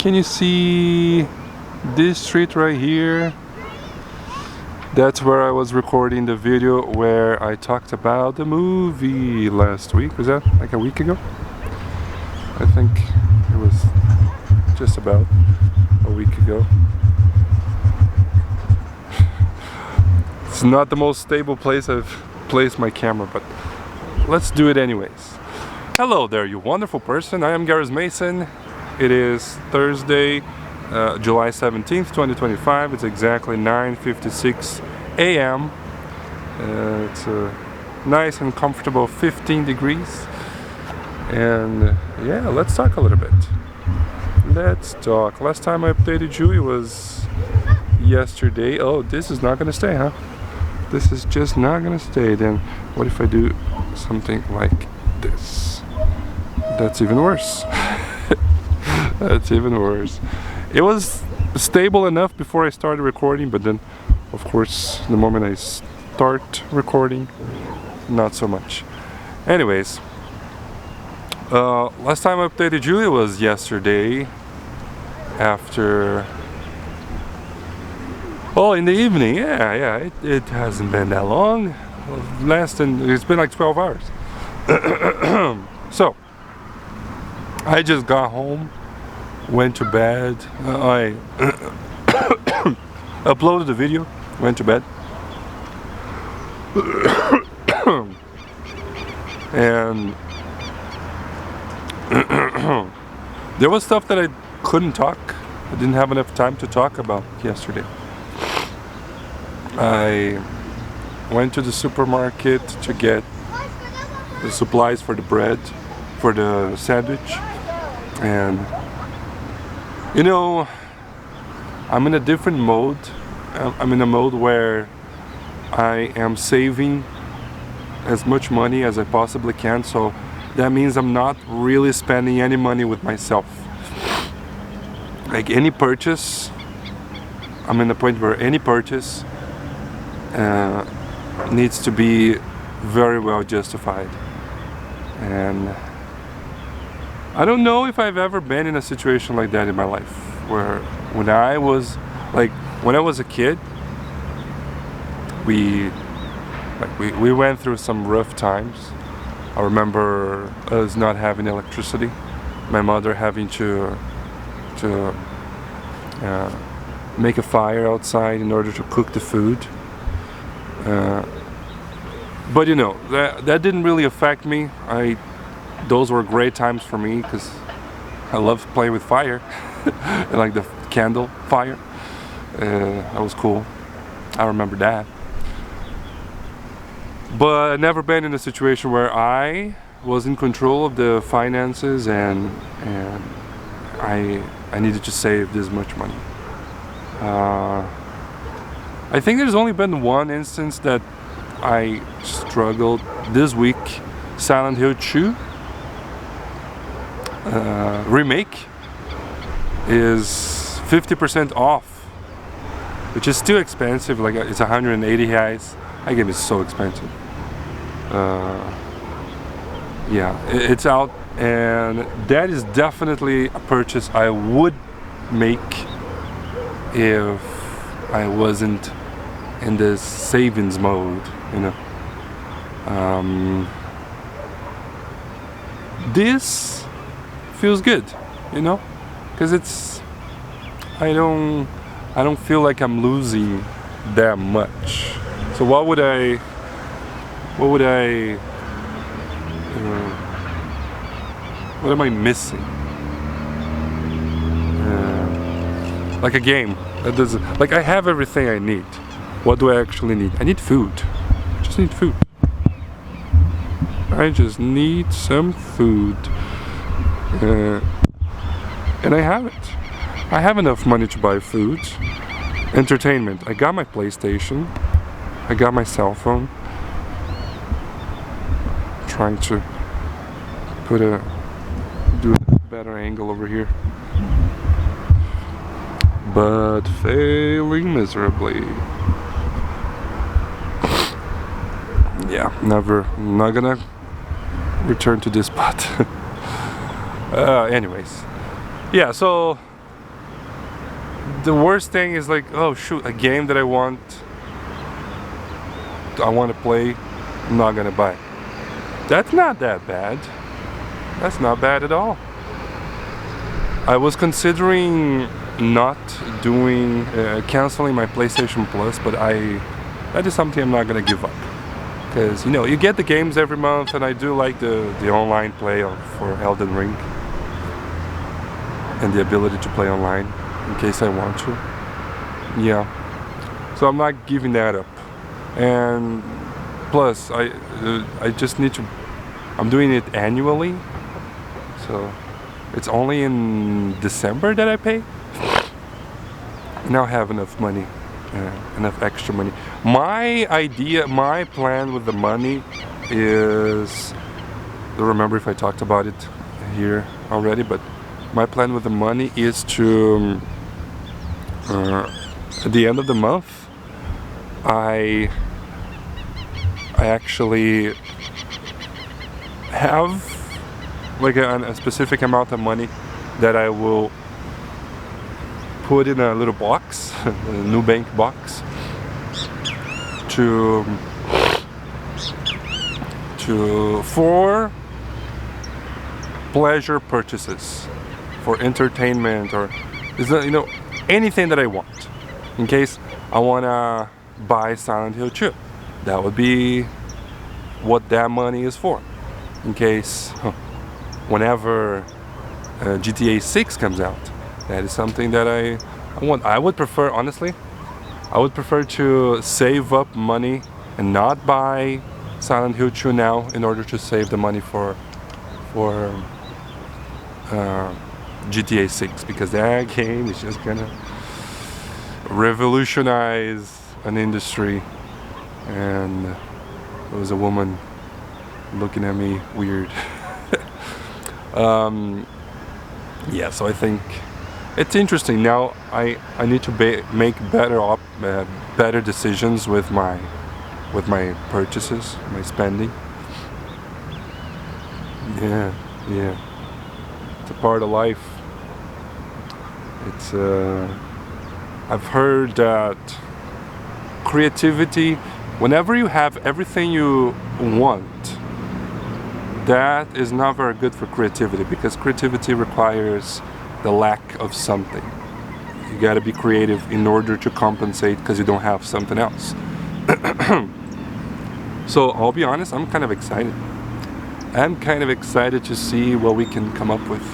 Can you see this street right here? That's where I was recording the video where I talked about the movie last week. Was that like a week ago? I think it was just about a week ago. It's not the most stable place I've placed my camera, but let's do it anyways. Hello there, you wonderful person. I am Gareth Mason. It is Thursday, July 17th, 2025. It's exactly 9:56 a.m. It's a nice and comfortable 15 degrees. And yeah, let's talk a little bit. Let's talk. Last time I updated you, it was yesterday. Oh, this is not gonna stay, huh? This is just not gonna stay. Then what if I do something like this? That's even worse. That's even worse. It was stable enough before I started recording, but then of course the moment I start recording, not so much. Anyways, last time I updated you, it was yesterday after, oh, in the evening. Yeah, it hasn't been that long. It's been like 12 hours. So I just got home, went to bed. I uploaded the video, went to bed. And there was stuff that I couldn't talk. I didn't have enough time to talk about yesterday. I went to the supermarket to get the supplies for the bread, for the sandwich, and you know, I'm in a different mode. I'm in a mode where I am saving as much money as I possibly can, so that means I'm not really spending any money with myself. Like any purchase, I'm in a point where any purchase needs to be very well justified. And I don't know if I've ever been in a situation like that in my life, where when I was a kid, we went through some rough times. I remember us not having electricity, my mother having to make a fire outside in order to cook the food. But you know, that didn't really affect me. Those were great times for me because I love playing with fire. And like the candle fire. That was cool. I remember that. But I've never been in a situation where I was in control of the finances and I needed to save this much money. I think there's only been one instance that I struggled this week. Silent Hill 2 remake is 50% off, which is still expensive. Like it's 180 reais. I game is so expensive. Yeah, it's out, and that is definitely a purchase I would make if I wasn't in this savings mode, you know. This feels good, you know, because I don't feel like I'm losing that much. So what am I missing? Like a game that doesn't, like I have everything I need. What do I actually need? I need food. I just need food. I just need some food. And I have it. I have enough money to buy food. Entertainment. I got my PlayStation. I got my cell phone. I'm trying to do a better angle over here. But failing miserably. Yeah, not gonna return to this spot. Anyways, yeah, so the worst thing is like, oh shoot, a game that I want to play, I'm not gonna buy. That's not that bad. That's not bad at all. I was considering not doing canceling my PlayStation Plus, but that is something I'm not gonna give up, because you know, you get the games every month, and I do like the online play for Elden Ring and the ability to play online in case I want to. Yeah, so I'm not giving that up. And plus I just need to, I'm doing it annually, so it's only in December that I pay. Now I have enough money, enough extra money. My plan with the money is, I don't remember if I talked about it here already, but my plan with the money is to at the end of the month, I actually have like a specific amount of money that I will put in a little box, a new bank box, for pleasure purchases, for entertainment, or you know, anything that I want. In case I wanna buy Silent Hill 2, that would be what that money is for. In case whenever GTA 6 comes out, that is something that I want. I would prefer, honestly, I would prefer to save up money and not buy Silent Hill 2 now, in order to save the money for GTA 6, because that game is just gonna revolutionize an industry. And there was a woman looking at me weird. Yeah, so I think it's interesting. Now I need to make better decisions with my purchases, my spending. Yeah, it's a part of life. It's I've heard that creativity, whenever you have everything you want, that is not very good for creativity, because creativity requires the lack of something. You got to be creative in order to compensate because you don't have something else. So I'll be honest, I'm kind of excited. I'm kind of excited to see what we can come up with.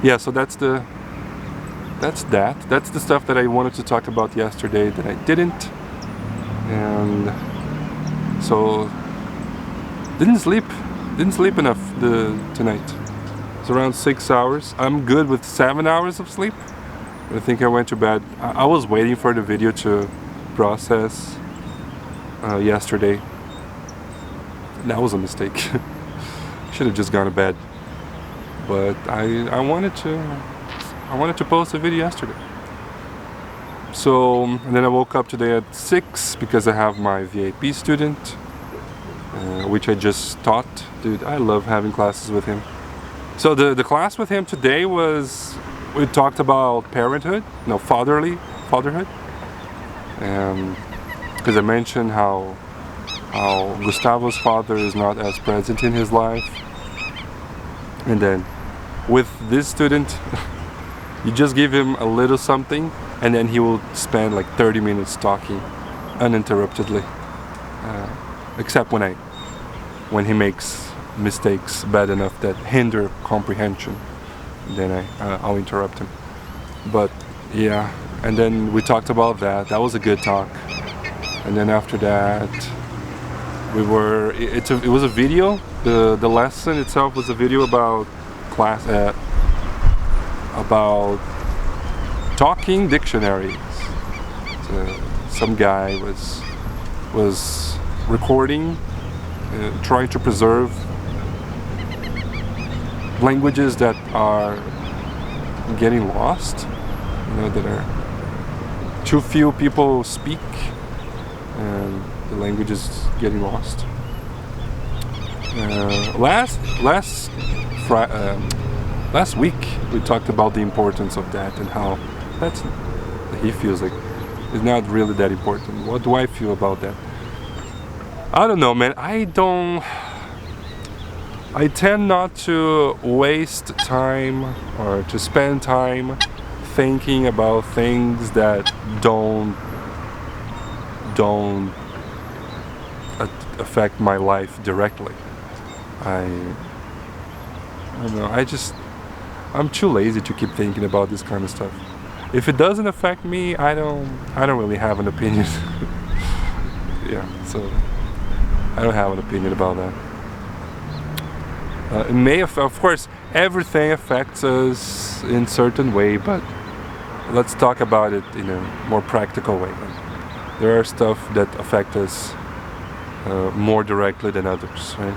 Yeah, so that's the stuff that I wanted to talk about yesterday that I didn't. And so didn't sleep enough tonight. It's around 6 hours. I'm good with 7 hours of sleep. I think I went to bed. I was waiting for the video to process yesterday. That was a mistake. Should have just gone to bed. But I wanted to post a video yesterday. So, and then I woke up today at 6 because I have my VIP student, which I just taught. Dude, I love having classes with him. So the class with him today was, we talked about fatherhood. Because I mentioned how Gustavo's father is not as present in his life. And then with this student, you just give him a little something, and then he will spend like 30 minutes talking uninterruptedly, except when he makes mistakes bad enough that hinder comprehension, then I'll interrupt him. But yeah, and then we talked about that. That was a good talk. And then after that, it was a video. The lesson itself was a video about about talking dictionaries. So some guy was recording, trying to preserve languages that are getting lost, that are too few people speak, and the language is getting lost. last week we talked about the importance of that and how that's he feels like it's not really that important. What do I feel about that? I don't know, man. I tend not to waste time or to spend time thinking about things that don't affect my life directly. I don't know. I'm too lazy to keep thinking about this kind of stuff. If it doesn't affect me, I don't really have an opinion. Yeah, so I don't have an opinion about that. It may of course, everything affects us in certain way, but let's talk about it in a more practical way. There are stuff that affect us more directly than others, right?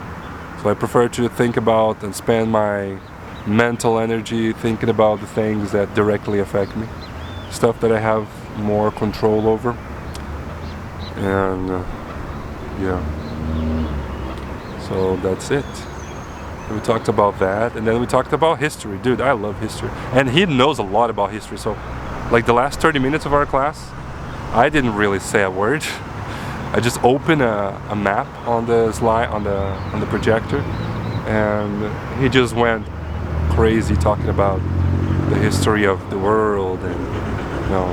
So I prefer to think about and spend my mental energy thinking about the things that directly affect me, stuff that I have more control over, and yeah. So that's it. We talked about that, and then we talked about history. Dude, I love history, and he knows a lot about history. So, like the last 30 minutes of our class, I didn't really say a word. I just opened a map on the slide on the projector, and he just went crazy talking about the history of the world, and you know,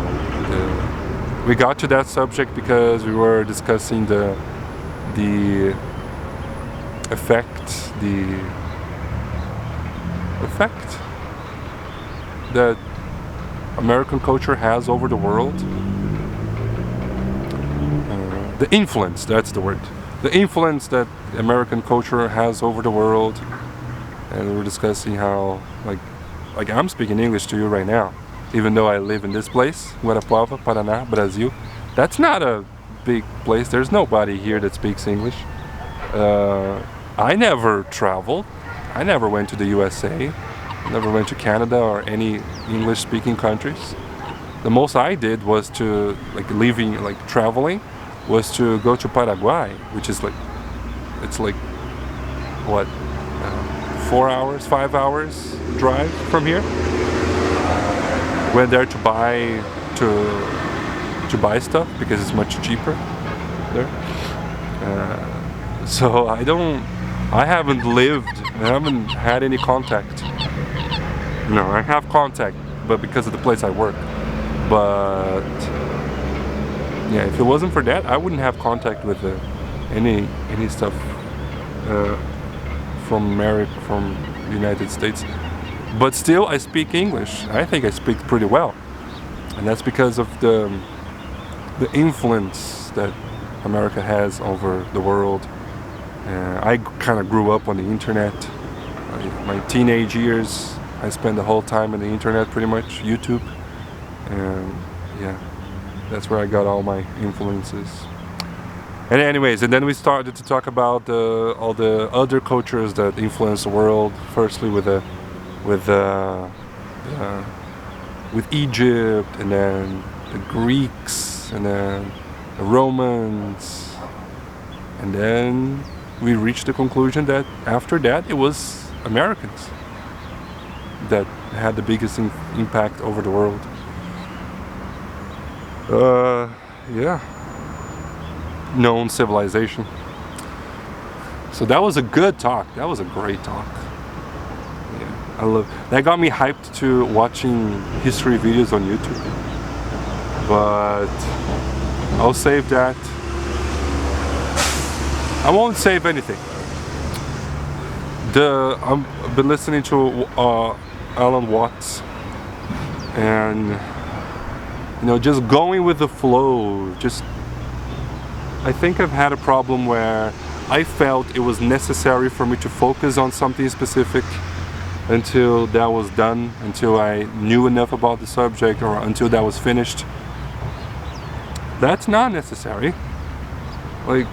we got to that subject because we were discussing the effect that American culture has over the world. The influence, that's the word. The influence that American culture has over the world. And we were discussing how, like I'm speaking English to you right now, even though I live in this place, Guarapuava, Paraná, Brazil. That's not a big place. There's nobody here that speaks English. I never traveled. I never went to the USA. Never went to Canada or any English-speaking countries. The most I did was to traveling, was to go to Paraguay, which is it's like what, 4 hours, 5 hours drive from here. Went there to buy stuff because it's much cheaper there. So I haven't lived, I haven't had any contact. No, I have contact, but because of the place I work. But yeah, if it wasn't for that, I wouldn't have contact with any stuff from the United States. But still, I speak English. I think I speak pretty well, and that's because of the influence that America has over the world. I kind of grew up on the internet. My teenage years, I spent the whole time on the internet, pretty much, YouTube, and yeah, that's where I got all my influences. And anyways, and then we started to talk about all the other cultures that influence the world. Firstly, with Egypt, and then the Greeks, and then the Romans, and then we reached the conclusion that after that it was Americans that had the biggest impact over the world. Yeah, known civilization. So that was a good talk. That was a great talk. Yeah, I love that. Got me hyped to watching history videos on YouTube. But I'll save that. I won't save anything. I've been listening to Alan Watts, and just going with the flow. I think I've had a problem where I felt it was necessary for me to focus on something specific until that was done, until I knew enough about the subject, or until that was finished. That's not necessary. Like,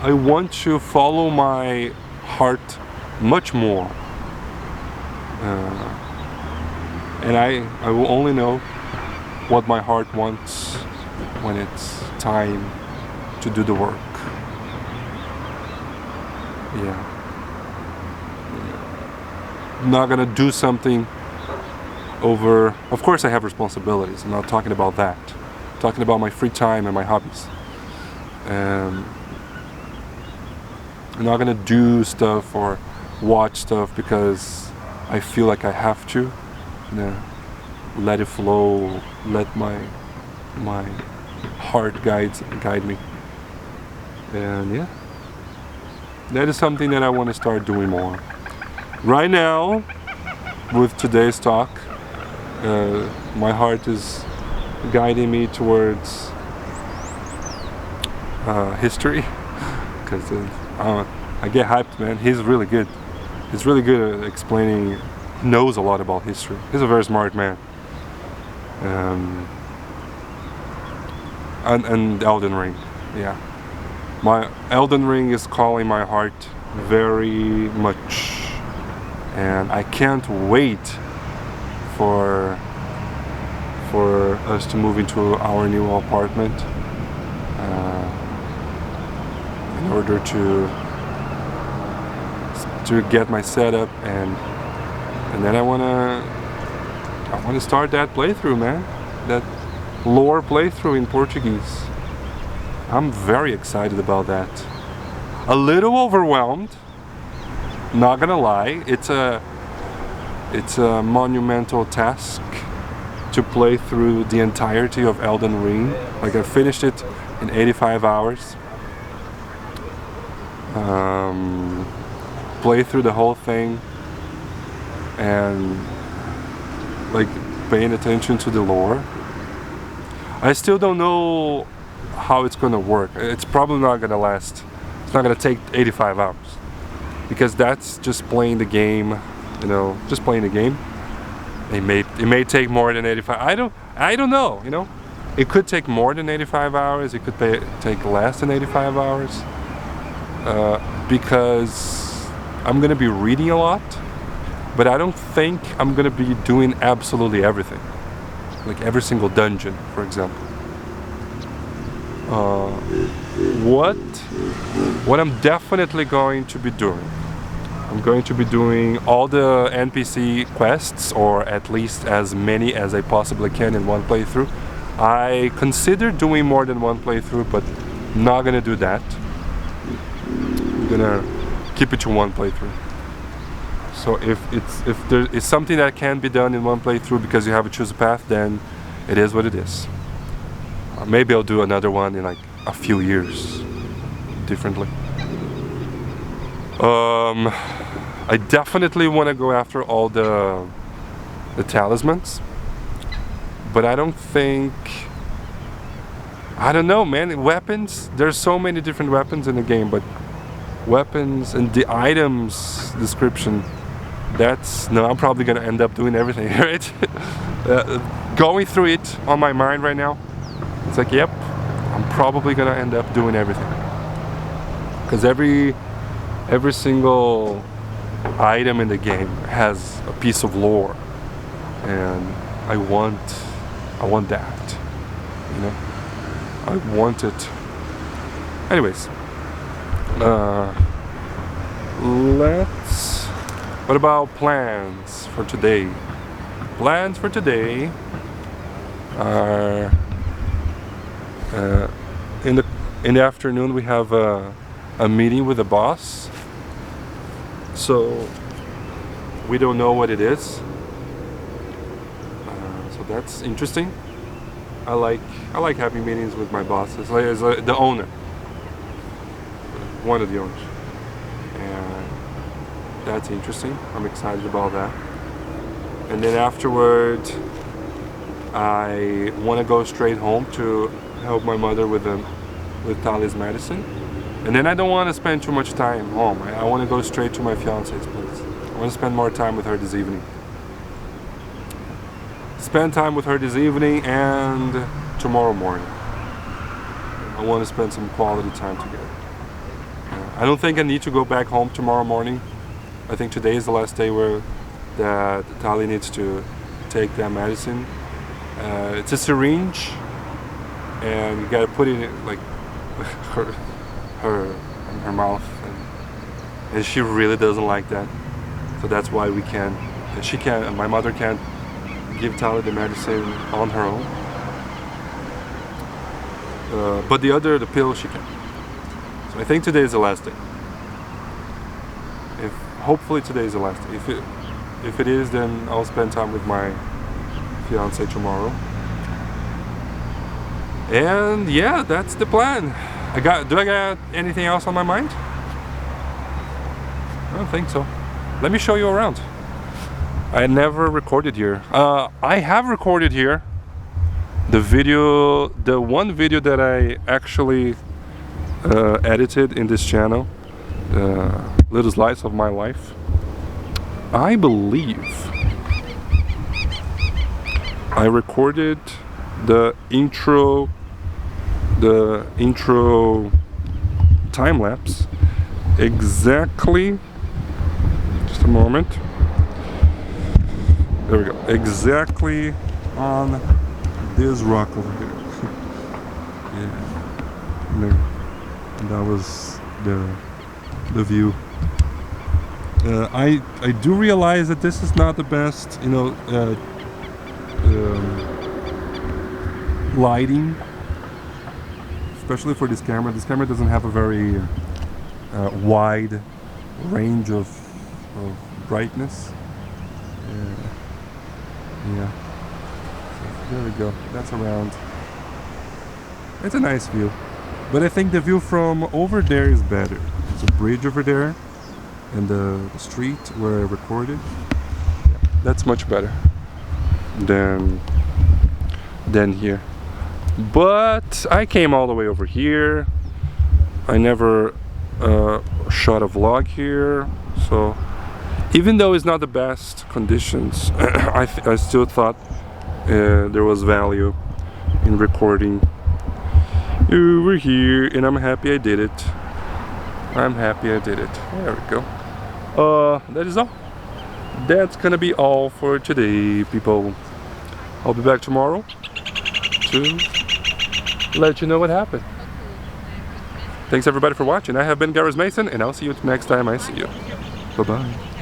I want to follow my heart much more, and I will only know what my heart wants when it's time to do the work. Yeah. not gonna do something over. Of course, I have responsibilities. I'm not talking about that. I'm talking about my free time and my hobbies. I'm not gonna do stuff or watch stuff because I feel like I have to. Let it flow. Let my heart guide me. And yeah, that is something that I want to start doing more. Right now, with today's talk, my heart is guiding me towards history, because I get hyped, man. He's really good. He's really good at explaining. He knows a lot about history. He's a very smart man. And Elden Ring, yeah. My Elden Ring is calling my heart very much, and I can't wait for us to move into our new apartment in order to get my setup, and then I wanna start that playthrough, man. That lore playthrough in Portuguese. I'm very excited about that. A little overwhelmed, not gonna lie. It's a monumental task to play through the entirety of Elden Ring. Like, I finished it in 85 hours. Play through the whole thing and like paying attention to the lore. I still don't know how it's gonna work. It's probably not gonna last. It's not gonna take 85 hours, because that's just playing the game. Just playing the game. It may take more than 85. I don't know. It could take more than 85 hours. It could take less than 85 hours. Because I'm gonna be reading a lot, but I don't think I'm gonna be doing absolutely everything. Like every single dungeon, for example. What I'm definitely going to be doing, I'm going to be doing all the NPC quests, or at least as many as I possibly can in one playthrough. I consider doing more than one playthrough, but not gonna do that. I'm gonna keep it to one playthrough. So if there is something that can be done in one playthrough because you have to choose a path, then it is what it is. Maybe I'll do another one in like a few years, differently. I definitely want to go after all the talismans, but I don't know, man. Weapons, there's so many different weapons in the game, but weapons and the items description, I'm probably gonna end up doing everything, right? Going through it on my mind right now, it's like, yep, I'm probably gonna end up doing everything, because every single item in the game has a piece of lore, and I want that, I want it. Anyways, what about plans for today? Plans for today are in the afternoon we have a meeting with the boss, so we don't know what it is, so that's interesting. I like having meetings with my bosses, like as the owner, one of the owners, and that's interesting. I'm excited about that. And then afterward, I want to go straight home to help my mother with Tali's medicine. And then I don't want to spend too much time home. I want to go straight to my fiance's place. I want to spend more time with her this evening. Spend time with her this evening and tomorrow morning. I want to spend some quality time together. I don't think I need to go back home tomorrow morning. I think today is the last day that Tali needs to take that medicine. It's a syringe, and you gotta put it in like her mouth, and she really doesn't like that. So that's why we can, she can, my mother can't give Tali the medicine on her own. But the pill she can. So I think today is the last day. Hopefully today is the last day. If it is, then I'll spend time with my fiancée tomorrow. And yeah, that's the plan. Do I got anything else on my mind? I don't think so. Let me show you around. I never recorded here. I have recorded here the one video that I actually edited in this channel, Little Slice of My Life. I believe I recorded the intro time lapse exactly, just a moment, there we go, exactly on this rock over here. Yeah, there. And that was the view. I do realize that this is not the best, you know, lighting, especially for this camera. This camera doesn't have a very wide range of brightness. Yeah. So there we go. That's around. It's a nice view, but I think the view from over there is better. There's a bridge over there, and the street where I recorded. Yeah, that's much better than here. But I came all the way over here. I never shot a vlog here, so even though it's not the best conditions, I still thought there was value in recording over here, and I'm happy I did it. I'm happy I did it. There we go. That is all. That's gonna be all for today, people. I'll be back tomorrow to let you know what happened. Thanks everybody for watching. I have been Gareth Mason, and I'll see you next time I see you. Bye-bye.